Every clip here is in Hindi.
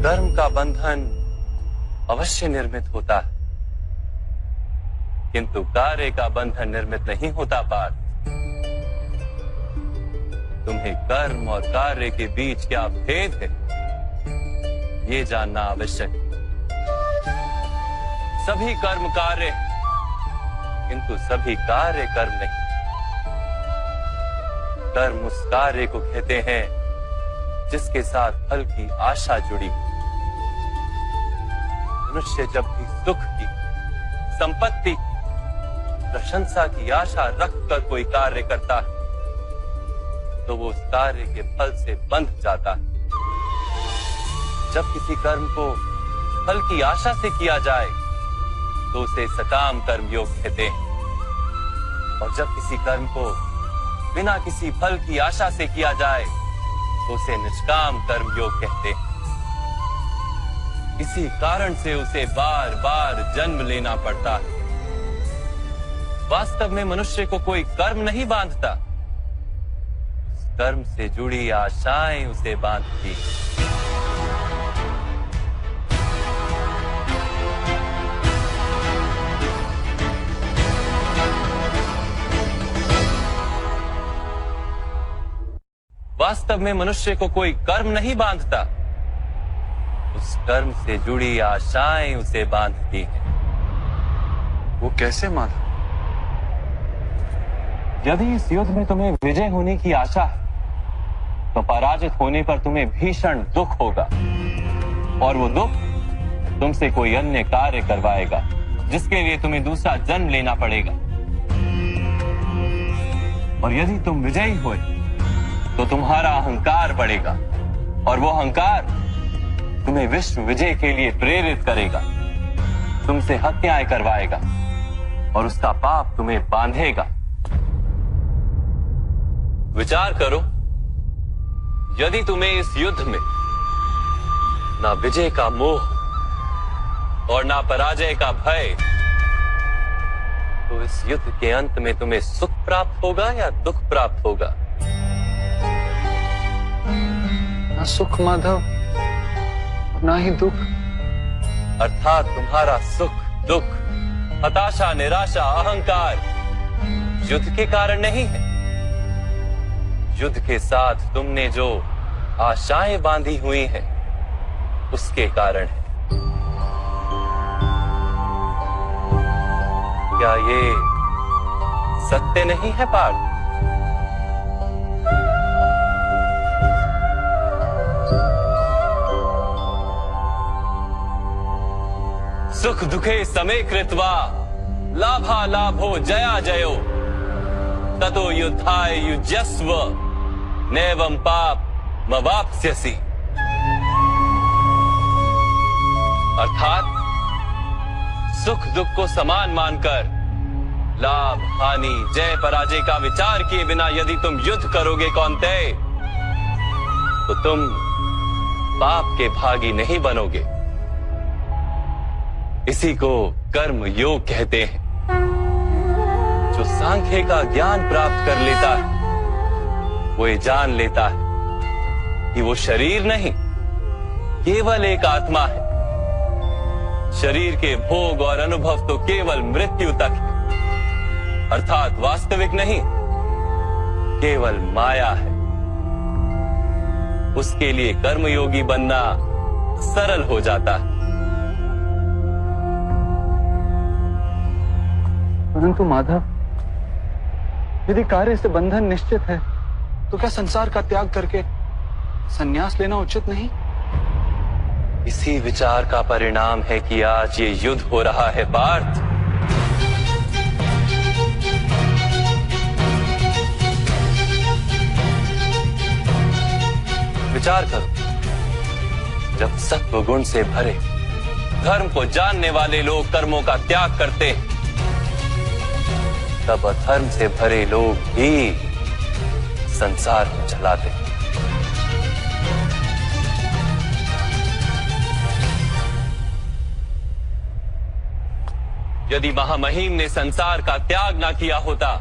कर्म का बंधन अवश्य निर्मित होता है, किंतु कार्य का बंधन निर्मित नहीं होता पार्थ। तुम्हें कर्म और कार्य के बीच क्या भेद है, ये जानना आवश्यक है। सभी कर्म कार्य हैं, किंतु सभी कार्य कर्म नहीं। कर्म उस कार्य को कहते हैं जिसके साथ फल की आशा जुड़ी। मनुष्य जब भी सुख की, संपत्ति, प्रशंसा की आशा रखकर कोई कार्य करता है तो वो उस कार्य के फल से बंध जाता है। जब किसी कर्म को फल की आशा से किया जाए तो उसे सकाम कर्म योग कहते हैं, और जब किसी कर्म को बिना किसी फल की आशा से किया जाए तो उसे निष्काम कर्म योग कहते हैं। इसी कारण से उसे बार बार जन्म लेना पड़ता है। वास्तव में मनुष्य को कोई कर्म नहीं बांधता, कर्म से जुड़ी आशाएं उसे बांधती। वास्तव में मनुष्य को कोई कर्म नहीं बांधता, उस कर्म से जुड़ी आशाएं उसे बांधती हैं। वो कैसे माधव? यदि इस युद्ध में तुम्हें विजय होने की आशा है तो पराजित होने पर तुम्हें भीषण दुख होगा, और वो दुख तुमसे कोई अन्य कार्य करवाएगा जिसके लिए तुम्हें दूसरा जन्म लेना पड़ेगा। और यदि तुम विजयी हुए तो तुम्हारा अहंकार बढ़ेगा, और वो अहंकार तुम्हें विश्व विजय के लिए प्रेरित करेगा, तुमसे हत्याएं करवाएगा और उसका पाप तुम्हें बांधेगा। विचार करो, यदि तुम्हें इस युद्ध में ना विजय का मोह और ना पराजय का भय, तो इस युद्ध के अंत में तुम्हें सुख प्राप्त होगा या दुख प्राप्त होगा? ना सुख माधव, ना ही दुख। अर्थात तुम्हारा सुख, दुख, हताशा, निराशा, अहंकार युद्ध के कारण नहीं है। युद्ध के साथ तुमने जो आशाएं बांधी हुई हैं, उसके कारण है। क्या ये सत्य नहीं है पार्थ? सुख दुखे समे कृत्वा लाभा लाभो जया जयो ततो युद्धाय युज्यस्व नैवं पाप मवाप्स्यसि। अर्थात सुख दुख को समान मानकर लाभ हानि जय पराजय का विचार किए बिना यदि तुम युद्ध करोगे कौन्तेय, तो तुम पाप के भागी नहीं बनोगे। इसी को कर्म योग कहते हैं। जो सांख्य का ज्ञान प्राप्त कर लेता है वो ये जान लेता है कि वो शरीर नहीं, केवल एक आत्मा है। शरीर के भोग और अनुभव तो केवल मृत्यु तक है, अर्थात वास्तविक नहीं, केवल माया है। उसके लिए कर्मयोगी बनना सरल हो जाता है। परंतु माधव, यदि कार्य से बंधन निश्चित है तो क्या संसार का त्याग करके संन्यास लेना उचित नहीं? इसी विचार का परिणाम है कि आज ये युद्ध हो रहा है पार्थ। विचार करो, जब सत्व गुण से भरे धर्म को जानने वाले लोग कर्मों का त्याग करते हैं, तब अधर्म से भरे लोग भी संसार को चलाते हैं। यदि महामहिम ने संसार का त्याग ना किया होता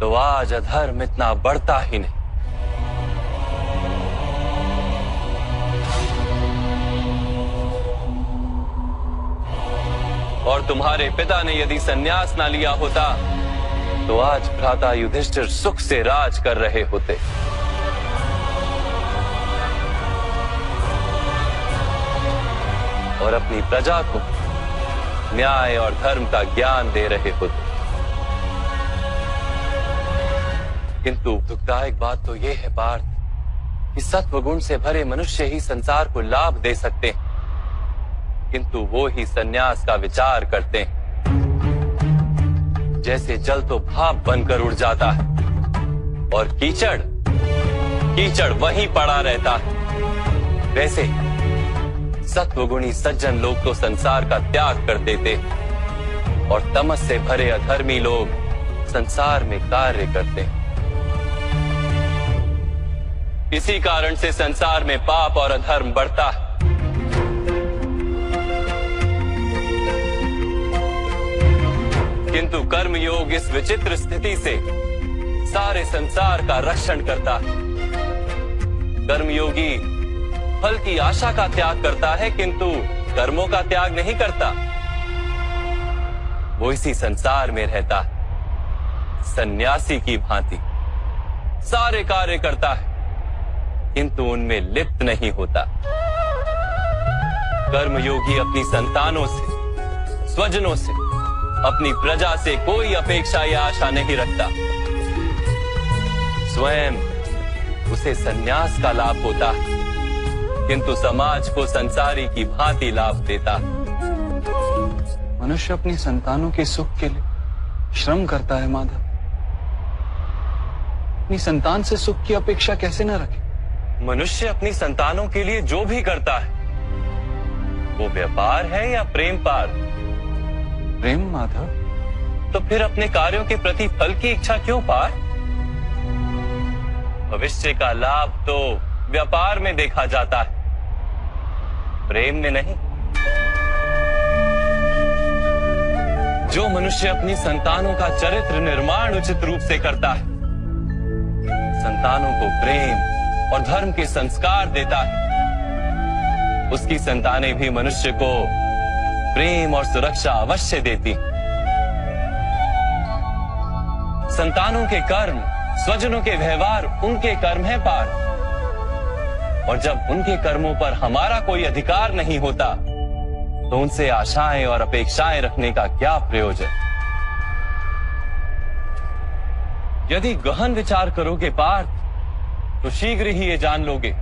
तो आज अधर्म इतना बढ़ता ही नहीं। और तुम्हारे पिता ने यदि संन्यास ना लिया होता तो आज भ्राता युधिष्ठिर सुख से राज कर रहे होते। और अपनी प्रजा को न्याय और धर्म का ज्ञान दे रहे होते। किंतु दुखदायक बात तो यह है पार्थ कि सत्वगुण से भरे मनुष्य ही संसार को लाभ दे सकते हैं, किंतु वो ही संन्यास का विचार करते हैं। जैसे जल तो भाप बनकर उड़ जाता है और कीचड़ कीचड़ वहीं पड़ा रहता है, वैसे सत्वगुणी सज्जन लोग तो संसार का त्याग कर देते और तमस से भरे अधर्मी लोग संसार में कार्य करते हैं। इसी कारण से संसार में पाप और अधर्म बढ़ता है। किंतु कर्मयोग इस विचित्र स्थिति से सारे संसार का रक्षण करता है। कर्मयोगी फल की आशा का त्याग करता है, किंतु कर्मों का त्याग नहीं करता। वो इसी संसार में रहता है सन्यासी की भांति, सारे कार्य करता है किंतु उनमें लिप्त नहीं होता। कर्मयोगी अपनी संतानों से, स्वजनों से, अपनी प्रजा से कोई अपेक्षा या आशा नहीं रखता। स्वयं उसे संन्यास का लाभ होता है, किंतु समाज को संसारी की भांति लाभ देता। मनुष्य अपनी संतानों के सुख के लिए श्रम करता है माधव। अपनी संतान से सुख की अपेक्षा कैसे न रखे? मनुष्य अपनी संतानों के लिए जो भी करता है वो व्यापार है या प्रेम पार? प्रेम माधव। तो फिर अपने कार्यों के प्रति फल की इच्छा क्यों पार? भविष्य का लाभ तो व्यापार में देखा जाता है, प्रेम में नहीं। जो मनुष्य अपनी संतानों का चरित्र निर्माण उचित रूप से करता है, संतानों को प्रेम और धर्म के संस्कार देता है, उसकी संतानें भी मनुष्य को प्रेम और सुरक्षा अवश्य देती। संतानों के कर्म, स्वजनों के व्यवहार उनके कर्म है पार। और जब उनके कर्मों पर हमारा कोई अधिकार नहीं होता तो उनसे आशाएं और अपेक्षाएं रखने का क्या प्रयोजन? यदि गहन विचार करोगे पार्थ तो शीघ्र ही ये जान लोगे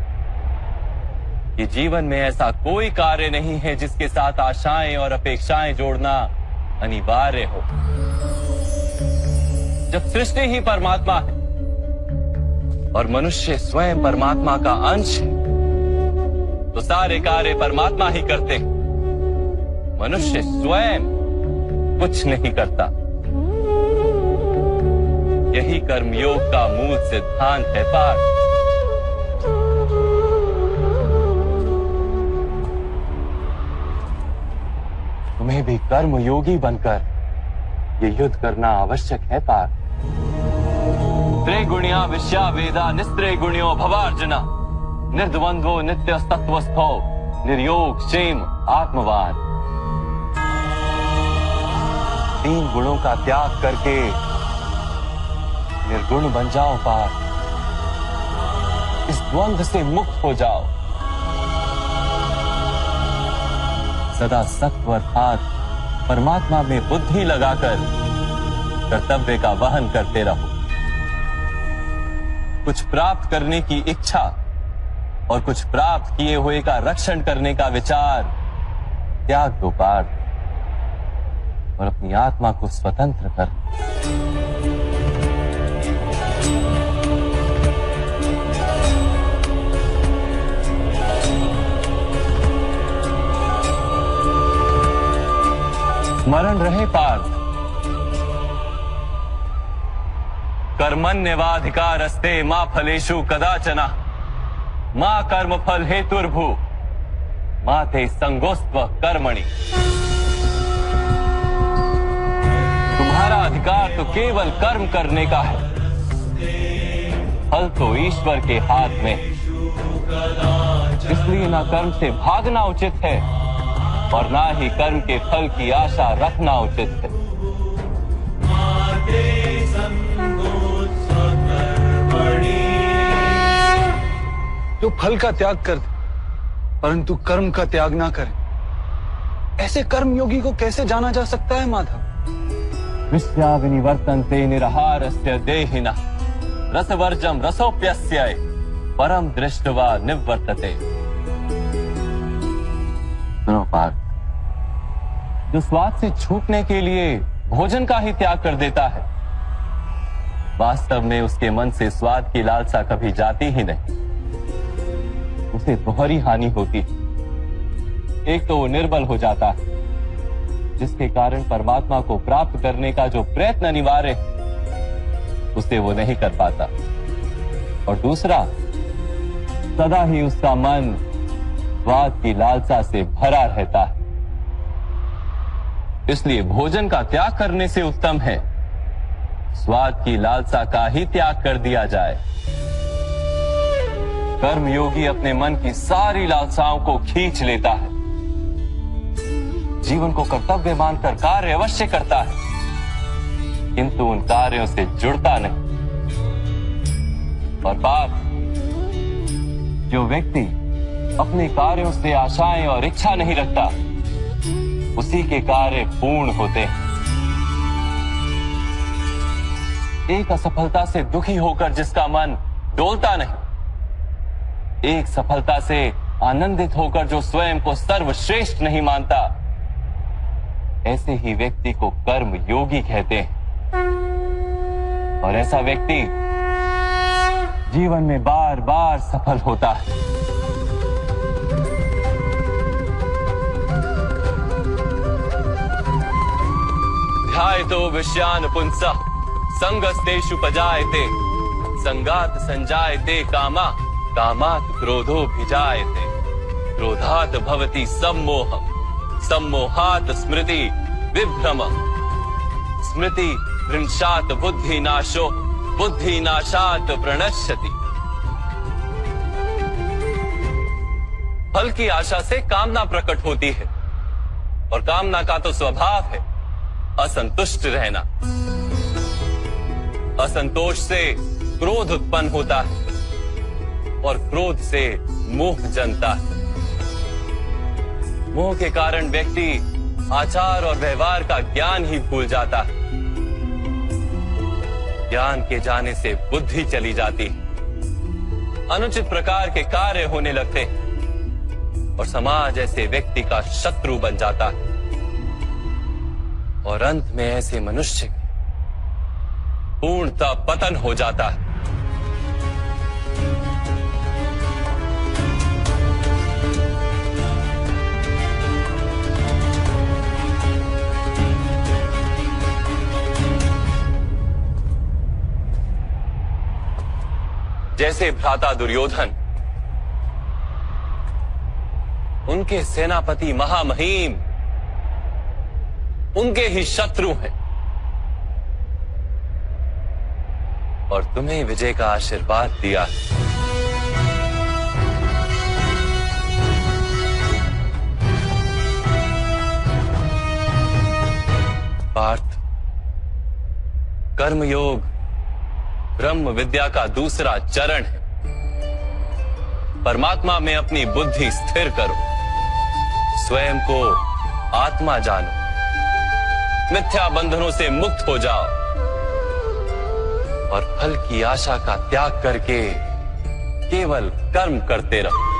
कि जीवन में ऐसा कोई कार्य नहीं है जिसके साथ आशाएं और अपेक्षाएं जोड़ना अनिवार्य हो। जब सृष्टि ही परमात्मा है और मनुष्य स्वयं परमात्मा का अंश है तो सारे कार्य परमात्मा ही करते हैं, मनुष्य स्वयं कुछ नहीं करता। यही कर्मयोग का मूल सिद्धांत है पार्थ। तुम्हें भी कर्मयोगी बनकर ये युद्ध करना आवश्यक है पार्थ। त्रिगुणिया विश्या वेदा निस्त्रिगुण्यो भवार्जुना निर्द्वंद्वो नित्य तत्वस्थो निर्योग क्षेम आत्मवान। तीन गुणों का त्याग करके निर्गुण बन जाओ पार्थ, इस द्वंद्व से मुक्त हो जाओ। सदा सत्व अर्थात परमात्मा में बुद्धि लगाकर कर्तव्य का वहन करते रहो। कुछ प्राप्त करने की इच्छा और कुछ प्राप्त किए हुए का रक्षण करने का विचार त्याग दो पार्थ और अपनी आत्मा को स्वतंत्र कर। स्मरण रहे पार्थ, कर्मण्यवाधिकारस्ते मा फलेषु कदाचना मा कर्म फल हेतुर्भू मा ते संगोस्त्व कर्मणि। तुम्हारा अधिकार तो केवल कर्म करने का है, फल तो ईश्वर के हाथ में। इसलिए ना कर्म से भागना उचित है और ना ही कर्म के फल की आशा रखना उचित है। जो फल का त्याग कर दे परंतु कर्म का त्याग ना करे, ऐसे कर्म योगी को कैसे जाना जा सकता है माधव? विश्या विनिवर्तन्ते निरहारस्य देहिनः रसवर्जम रसोप्यस्य परम दृष्ट्वा निवर्तते। सुनो पार्थ, जो स्वाद से छूटने के लिए भोजन का ही त्याग कर देता है, वास्तव में उसके मन से स्वाद की लालसा कभी जाती ही नहीं। उसे दोहरी हानि होती है। एक तो वो निर्बल हो जाता है, जिसके कारण परमात्मा को प्राप्त करने का जो प्रयत्न अनिवार्य है उसे वो नहीं कर पाता, और दूसरा सदा ही उसका मन स्वाद की लालसा से भरा रहता है। इसलिए भोजन का त्याग करने से उत्तम है स्वाद की लालसा का ही त्याग कर दिया जाए। कर्मयोगी अपने मन की सारी लालसाओं को खींच लेता है, जीवन को कर्तव्य मानकर कार्य अवश्य करता है, किंतु उन कार्यों से जुड़ता नहीं। और बात, जो व्यक्ति अपने कार्यों से आशाएं और इच्छा नहीं रखता, उसी के कार्य पूर्ण होते हैं। एक असफलता से दुखी होकर जिसका मन डोलता नहीं, एक सफलता से आनंदित होकर जो स्वयं को सर्वश्रेष्ठ नहीं मानता, ऐसे ही व्यक्ति को कर्म योगी कहते हैं। और ऐसा व्यक्ति जीवन में बार बार सफल होता है। ध्यायतो विषयान पुंसः संगस्तेषु पजायते संगात संजायते कामा कामात् क्रोधो भिजायते क्रोधात् भवति सम्मोहम् सम्मोहात् स्मृति विभ्रमम् स्मृति भ्रंशात् बुद्धिनाशो बुद्धिनाशात् प्रणश्यति। फल की आशा से कामना प्रकट होती है, और कामना का तो स्वभाव है असंतुष्ट रहना। असंतोष से क्रोध उत्पन्न होता है, और क्रोध से मोह जन्मता है। मोह के कारण व्यक्ति आचार और व्यवहार का ज्ञान ही भूल जाता है। ज्ञान के जाने से बुद्धि चली जाती है, अनुचित प्रकार के कार्य होने लगते हैं, और समाज ऐसे व्यक्ति का शत्रु बन जाता है। और अंत में ऐसे मनुष्य पूर्णतः पतन हो जाता है। जैसे भ्राता दुर्योधन, उनके सेनापति महामहिम उनके ही शत्रु हैं, और तुम्हें विजय का आशीर्वाद दिया। पार्थ, कर्मयोग ब्रह्म विद्या का दूसरा चरण है। परमात्मा में अपनी बुद्धि स्थिर करो, स्वयं को आत्मा जानो, मिथ्या बंधनों से मुक्त हो जाओ, और फल की आशा का त्याग करके केवल कर्म करते रहो।